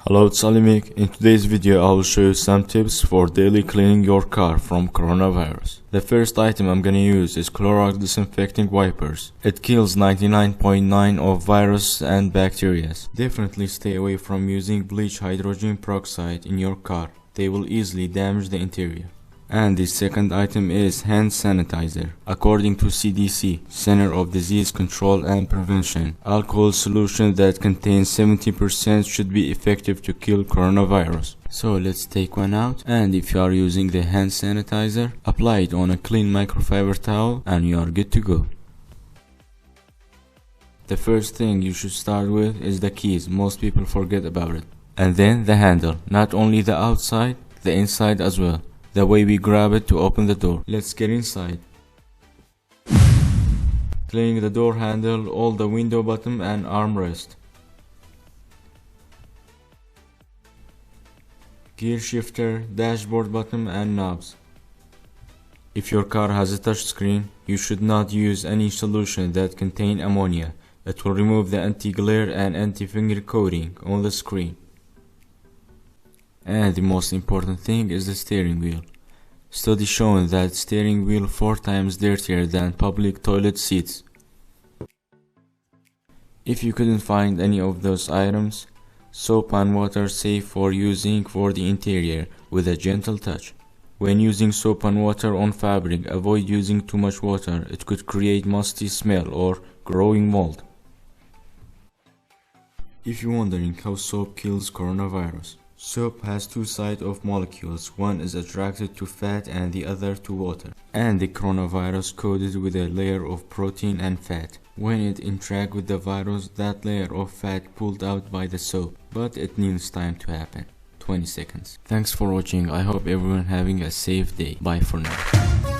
Hello, it's AliMECH. In today's video I will show you some tips for daily cleaning your car from coronavirus. The first item I'm gonna use is CLOROX disinfecting wipers. It kills 99.9% of virus and bacteria. Definitely stay away from using bleach hydrogen peroxide in your car. They will easily damage the interior. And the second item is hand sanitizer. According to CDC, Center of Disease Control and Prevention, alcohol solution that contains 70% should be effective to kill coronavirus. So let's take one out, and if you are using the hand sanitizer, apply it on a clean microfiber towel and you are good to go. The first thing you should start with is the keys. Most people forget about it. And then the handle, not only the outside, the inside as well. The way we grab it to open the door. Let's get inside. Cleaning the door handle, all the window bottom and armrest. Gear shifter, dashboard bottom and knobs. If your car has a touch screen, you should not use any solution that contain ammonia. It will remove the anti-glare and anti-finger coating on the screen. And the most important thing is the steering wheel. Study shown that steering wheel 4 times dirtier than public toilet seats. If you couldn't find any of those items, soap and water safe for using for the interior with a gentle touch. When using soap and water on fabric, avoid using too much water. It could create musty smell or growing mold. If you're wondering how soap kills coronavirus, soap has 2 sides of molecules. One is attracted to fat and the other to water. And the coronavirus coated with a layer of protein and fat. When it interacts with the virus, that layer of fat pulled out by the soap. But it needs time to happen. 20 seconds. Thanks for watching. I hope everyone having a safe day. Bye for now.